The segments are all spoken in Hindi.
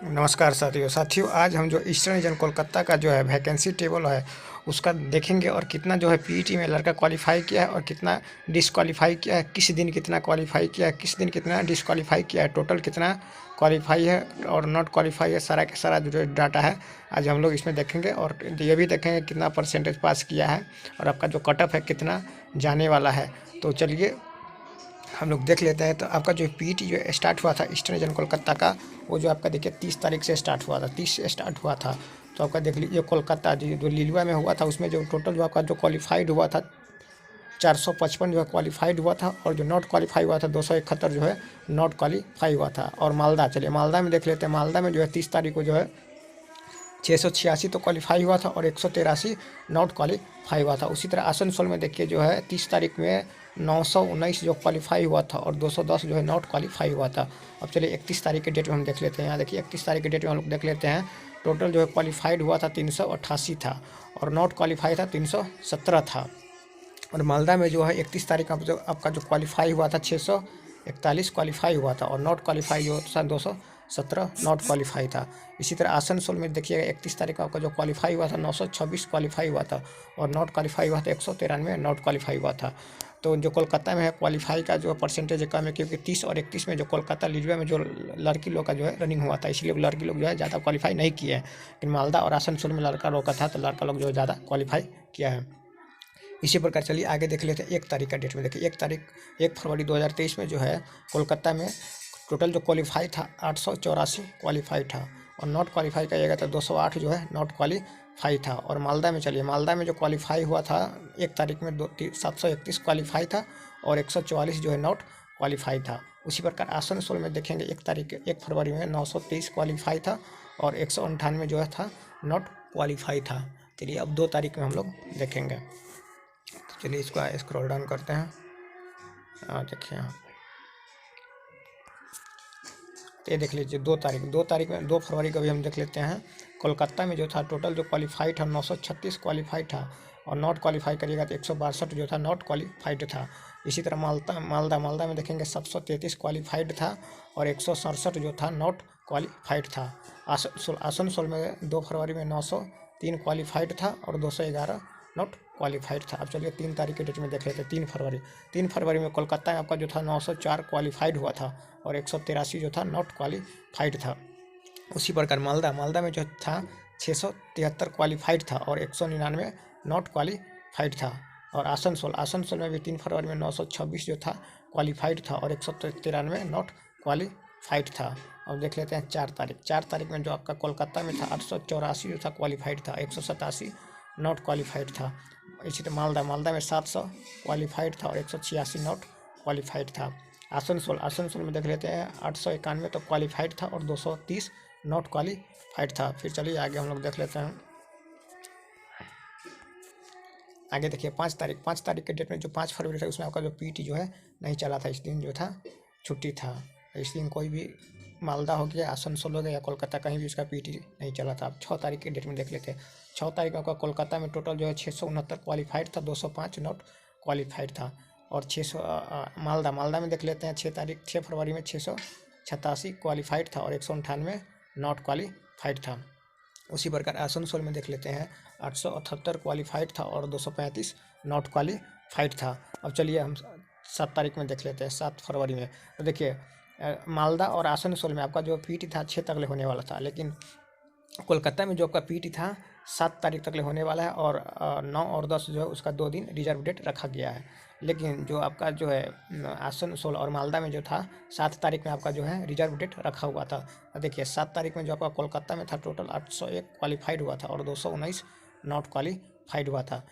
नमस्कार साथियों आज हम जो ईस्टर्न रीजन कोलकाता का जो है वैकेंसी टेबल है उसका देखेंगे और कितना जो है पीईटी में लड़का क्वालिफाई किया है और कितना डिसक्वालीफाई किया है, किस दिन कितना क्वालिफाई किया है, किस दिन कितना डिसक्वालीफाई किया है, टोटल कितना क्वालिफाई है और नॉट क्वालिफाई है, सारा का सारा जो डाटा है आज हम लोग इसमें देखेंगे। और ये भी देखेंगे कितना परसेंटेज पास किया है और आपका जो कट ऑफ है कितना जाने वाला है। तो चलिए हम लोग देख लेते हैं। तो आपका जो पीईटी जो स्टार्ट हुआ था ईस्टर्न रीजन कोलकाता का, वो जो आपका देखिए 30 तारीख से स्टार्ट हुआ था, 30 से स्टार्ट हुआ था। तो आपका देख लीजिए कोलकाता जो लिलुआ में हुआ था उसमें जो टोटल जो आपका जो क्वालिफाइड हुआ था 455 जो है क्वालिफाइड हुआ था और जो नॉट क्वालिफाई हुआ था 271 जो है नॉट क्वालिफाई हुआ था। और मालदा, चलिए मालदा में देख लेते हैं। मालदा में जो है 30 तारीख को जो है 686 तो क्वालिफाई हुआ था और 183 नॉट क्वालिफाई हुआ था। उसी तरह आसनसोल में देखिए जो है 30 तारीख में 919 जो क्वालिफाई हुआ था और 210 जो है नॉट क्वालिफाई हुआ था। अब चलिए 31 तारीख के डेट में हम देख लेते हैं। यहाँ देखिए 31 तारीख के डेट में हम लोग देख लेते हैं। टोटल जो है क्वालिफाइड हुआ था 388 था और नॉट क्वालिफाई था 317 था। और मालदा में जो है 31 तारीख का जो आपका जो क्वालिफाई हुआ था 641 क्वालिफाई हुआ था और नॉट क्वालिफाई जो था 217 नॉट क्वालिफाई था। इसी तरह आसनसोल में देखिएगा 31 तारीख का आपका जो क्वालिफाई हुआ था 926 क्वालिफाई हुआ था और नॉट क्वालिफाई हुआ था 193 नॉट क्वालिफाई हुआ था। तो जो कोलकाता में है क्वालिफाई का जो परसेंटेज कम है, क्योंकि 30 और 31 में जो कोलकाता लिलुआ में जो लड़की लोग का जो है रनिंग हुआ था, इसलिए लड़की लोग जो है ज़्यादा क्वालिफाई नहीं किए हैं। लेकिन मालदा और आसनसोल में लड़का लोग का था तो लड़का लोग जो है ज़्यादा क्वालिफाई किया है। इसी प्रकार चलिए आगे देख लेते हैं। 1 तारीख का डेट में देखिए 1 फरवरी 2023 में जो है कोलकाता में टोटल जो क्वालिफाई था 884 क्वालिफाई था और नॉट क्वालिफाई करिएगा तो 208 जो है नॉट क्वालिफाई था। और मालदा में चलिए मालदा में जो क्वालिफाई हुआ था 1 तारीख में 731 क्वालिफाई था और 144 जो है नॉट क्वालिफाई था। उसी प्रकार आसनसोल में देखेंगे 1 फरवरी में 923 क्वालिफाई था और 198 जो है था नॉट क्वालिफाई था। चलिए अब 2 तारीख में हम लोग देखेंगे। तो चलिए इसको स्क्रॉल डाउन करते हैं। देखिए यहाँ तो ये देख लीजिए 2 तारीख में 2 फरवरी को भी हम देख लेते हैं। कोलकाता में जो था टोटल जो क्वालिफाइड था 936 क्वालिफाइड था और नॉट क्वालिफाई करिएगा तो 162 जो था नॉट क्वालिफाइड था। इसी तरह मालदा में देखेंगे 733 क्वालिफाइड था और 167 जो था नॉट क्वालिफाइड था। आसनसोल में 2 फरवरी में 903 क्वालिफाइड था और 211 नॉट क्वालिफाइड था। अब चलिए 3 तारीख के डेट में देख लेते हैं। 3 फरवरी में कोलकाता में आपका जो था 904 क्वालिफाइड हुआ था और 183 जो था नॉट क्वालिफाइड था। उसी प्रकार मालदा में जो था 673 क्वालिफाइड था और 199 नॉट क्वालिफाइड था। और आसनसोल में भी 3 फरवरी में 926 जो था क्वालिफाइड था और 193 नॉट क्वालिफाइड था। अब देख लेते हैं 4 तारीख में जो आपका कोलकाता में था 884 जो था क्वालिफाइड था, 187 नॉट क्वालिफाइड था। इसी तरह मालदा में 700 क्वालिफाइड था और 186 नॉट क्वालिफाइड था। आसनसोल में देख लेते हैं 891 तो क्वालिफाइड था और 230 नॉट क्वालिफाइड था। फिर चलिए आगे हम लोग देख लेते हैं। आगे देखिए 5 तारीख के डेट में जो 5 फरवरी था उसमें आपका जो पीटी जो है नहीं चला था। इस दिन जो था छुट्टी था। इस दिन कोई भी मालदा हो गया, आसनसोल हो गया या कोलकाता कहीं भी उसका पीटी नहीं चला था। अब 6 तारीख के डेट में देख लेते हैं। 6 तारीख का कोलकाता में टोटल जो है 669 क्वालिफाइड था, 205 नॉट क्वालिफाइड था। और 600 मालदा में देख लेते हैं। 6 फरवरी में 687 क्वालिफाइड था और 198 नॉट क्वालिफाइड था। उसी प्रकार आसनसोल में देख लेते हैं 878 क्वालिफाइड था और 235 नॉट क्वालिफाइड था। अब चलिए हम 7 तारीख में देख लेते हैं। 7 फरवरी में तो देखिए मालदा और आसनसोल में आपका जो पीटी था 6 तक होने वाला था, लेकिन कोलकाता में जो आपका पीटी था 7 तारीख तक होने वाला है और 9 और 10 जो है उसका 2 दिन रिजर्व डेट रखा गया है। लेकिन जो आपका जो है आसनसोल और मालदा में जो था 7 तारीख में आपका जो है रिजर्व डेट रखा हुआ था। देखिए 7 तारीख में जो आपका कोलकाता में था टोटल 801 क्वालिफाइड हुआ था और 219 नॉट क्वालिफाइड हुआ था।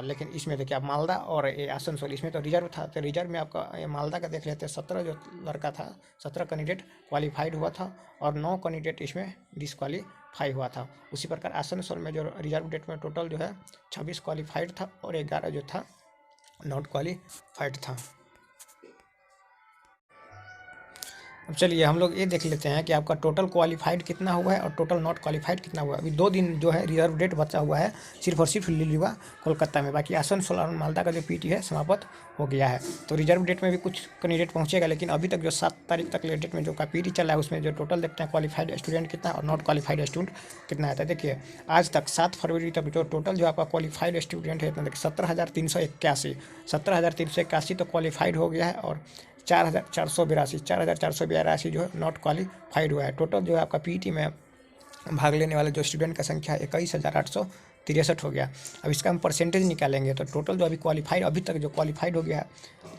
लेकिन इसमें देखिए आप मालदा और ये आसनसोल इसमें तो रिजर्व था। तो रिजर्व में आपका ये मालदा का देख लेते हैं 17 जो लड़का था 17 कैंडिडेट क्वालिफाइड हुआ था और 9 कैंडिडेट इसमें डिसक्वालीफाई हुआ था। उसी प्रकार आसनसोल में जो रिजर्व डेट में टोटल जो है 26 क्वालिफाइड था और 11 जो था नॉट क्वालिफाइड था। अब चलिए हम लोग ये देख लेते हैं कि आपका टोटल क्वालिफाइड कितना हुआ है और टोटल नॉट क्वालिफाइड कितना हुआ है। अभी 2 दिन जो है रिजर्व डेट बचा हुआ है सिर्फ और सिर्फ लिलुआ कोलकाता में। बाकी आसनसोल और मालदा का जो पीटी है समाप्त हो गया है। तो रिजर्व डेट में भी कुछ कैंडिडेट पहुंचेगा, लेकिन अभी तक जो 7 तारीख तक डेट में जो का पीटी चला है उसमें जो टोटल देखते हैं क्वालिफाइड स्टूडेंट कितना है और नॉट क्वालिफाइड स्टूडेंट कितना है। तो देखिए आज तक 7 फरवरी तक जो टोटल जो आपका क्वालिफाइड स्टूडेंट है इतना देखिए 17,381 तो क्वालिफाइड हो गया है और 4,482 जो है नॉट क्वालिफाइड हुआ है। टोटल जो है आपका पीटी में भाग लेने वाले जो स्टूडेंट का संख्या 21,863 हो गया। अब इसका हम परसेंटेज निकालेंगे तो टोटल जो अभी क्वालिफाइड अभी तक जो क्वालिफाइड हो गया है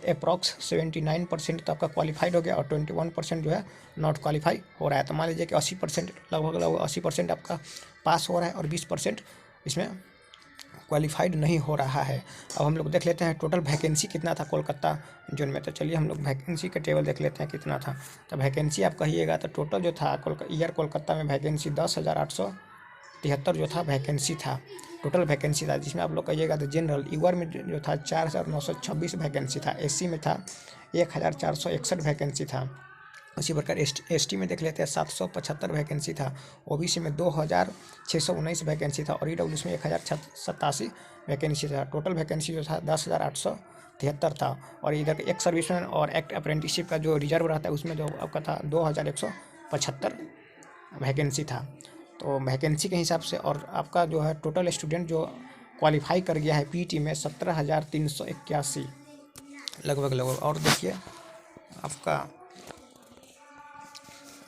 अप्रॉक्स 79% तो आपका क्वालिफाइड हो गया और 21% जो है नॉट क्वालिफाई हो रहा है। तो मान लीजिए कि 80% लगभग 80% आपका पास हो रहा है और 20% इसमें क्वालिफाइड नहीं हो रहा है। अब हम लोग देख लेते हैं टोटल वैकेंसी कितना था कोलकाता जोन में। तो चलिए हम लोग वैकेंसी का टेबल देख लेते हैं कितना था। तो वैकेंसी आप कहिएगा तो टोटल जो था कोलकाता में वैकेंसी 10,873 जो था वैकेंसी था, टोटल वैकेंसी था। जिसमें आप लोग कहिएगा तो जनरल ईयर में जो था 4,926 वैकेंसी था, एससी में था 1,461 वैकेंसी था। उसी प्रकार एसटी में देख लेते हैं 775 वैकेंसी था, ओबीसी में 2,619 वैकेंसी था और ईडब्ल्यूएस में 1,087 वैकेंसी था। टोटल वैकेंसी जो था 10,873 था। और इधर एक सर्विसमैन और एक्ट अप्रेंटिसशिप का जो रिजर्व रहता है उसमें जो आपका था 2,175 वैकेंसी था। तो वैकेंसी के हिसाब से और आपका जो है टोटल स्टूडेंट जो क्वालिफाई कर गया है पीटी में 17,381 लगभग। और देखिए आपका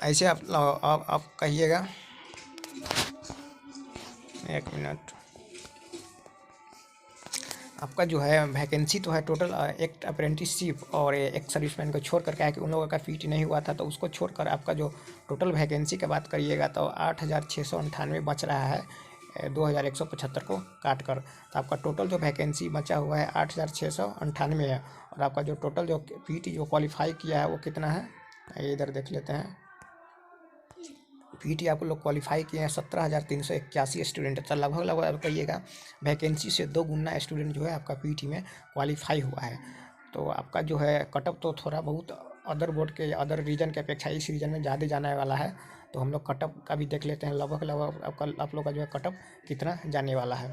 ऐसे आप कहिएगा, एक मिनट, आपका जो है वैकेंसी तो है टोटल एक अप्रेंटिसशिप और एक सर्विसमैन को छोड़ कर क्या है कि उन लोगों का पीटी नहीं हुआ था तो उसको छोड़कर आपका जो टोटल वैकेंसी की बाबात करिएगा तो 8,698 बच रहा है 2,175 को काट कर। तो आपका टोटल जो वैकेंसी बचा हुआ है 8,698 है। और आपका जो टोटल जो पीटी जो क्वालिफाई किया है वो कितना है, इधर देख लेते हैं। पीटी आप लोग क्वालिफाई किए हैं 17,381 स्टूडेंट। तो लगभग आप कहिएगा वैकेंसी से 2 गुना स्टूडेंट जो है आपका पीटी में क्वालिफाई हुआ है। तो आपका जो है कटअप तो थोड़ा बहुत अदर बोर्ड के अदर रीजन के अपेक्षा इस रीजन में ज़्यादा जाने वाला है। तो हम लोग कटअप का भी देख लेते हैं लगभग आप लोग का जो है कटअप कितना जाने वाला है।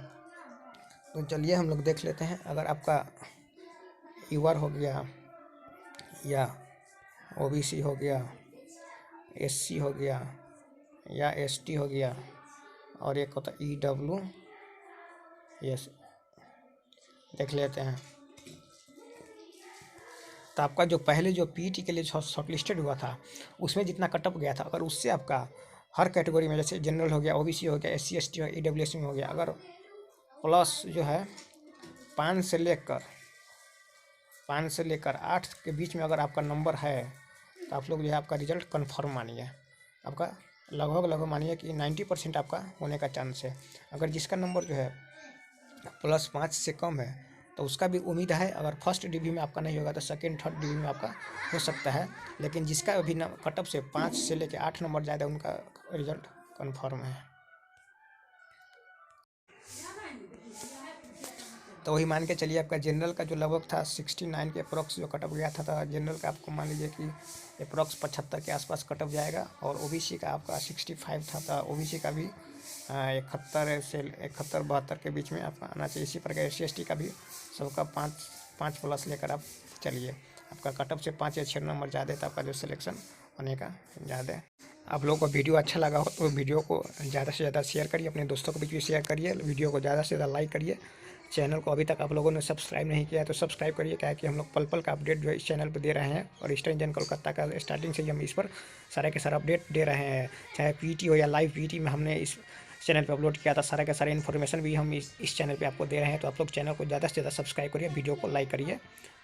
तो चलिए हम लोग देख लेते हैं। अगर आपका यूआर हो गया या ओबीसी हो गया, एससी हो गया या एसटी हो गया और एक होता ईडब्ल्यू एस, देख लेते हैं। तो आपका जो पहले जो पीटी के लिए शॉर्टलिस्टेड हुआ था उसमें जितना कटअप गया था, अगर उससे आपका हर कैटेगरी में जैसे जनरल हो गया, ओबीसी हो गया, एससी एसटी हो गया, ईडब्ल्यूएस में हो गया, अगर प्लस जो है 5 से लेकर 8 के बीच में अगर आपका नंबर है तो आप लोग जो है आपका रिजल्ट कन्फर्म मानिए। आपका लगभग मानिए कि 90% आपका होने का चांस है। अगर जिसका नंबर जो है +5 से कम है तो उसका भी उम्मीद है। अगर फर्स्ट डिवी में आपका नहीं होगा तो सेकंड थर्ड डिवी में आपका हो सकता है। लेकिन जिसका अभी कटअप से 5 से लेकर 8 नंबर ज़्यादा उनका रिजल्ट कन्फर्म है। तो वही मान के चलिए आपका जनरल का जो लगभग था 69 के अप्रॉक्स जो कटअप गया था जनरल का आपको मान लीजिए कि अप्रॉक्स 75 के आसपास कटअप जाएगा। और ओबीसी का आपका 65 था तो ओबीसी का भी 71 से 71-72 के बीच में आपका आना चाहिए। इसी प्रकार SC/ST का भी सबका 5 प्लस लेकर आप चलिए। आपका कटअप से 5 या 6 नंबर ज़्यादा तो आपका जो सिलेक्शन होने का ज़्यादा। आप लोगों को वीडियो अच्छा लगा हो तो वीडियो को ज़्यादा से ज़्यादा शेयर करिए, अपने दोस्तों को भी शेयर करिए, वीडियो को ज़्यादा से ज़्यादा लाइक करिए। चैनल को अभी तक आप लोगों ने सब्सक्राइब नहीं किया है तो सब्सक्राइब करिए। क्या है कि हम लोग पल पल का अपडेट जो है इस चैनल पर दे रहे हैं और ईस्टर्न रीजन कोलकाता का स्टार्टिंग से ही हम इस पर सारे के सारे अपडेट दे रहे हैं। चाहे पीटी हो या लाइव पीटी में हमने इस चैनल पे अपलोड किया था, सारे के सारे इन्फॉर्मेशन भी हम इस चैनल पे आपको दे रहे हैं। तो आप लोग चैनल को ज़्यादा से ज़्यादा सब्सक्राइब करिए, वीडियो को लाइक करिए।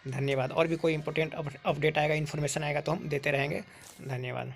धन्यवाद। और भी कोई इंपॉर्टेंट अपडेट आएगा, इन्फॉर्मेशन आएगा तो हम देते रहेंगे। धन्यवाद।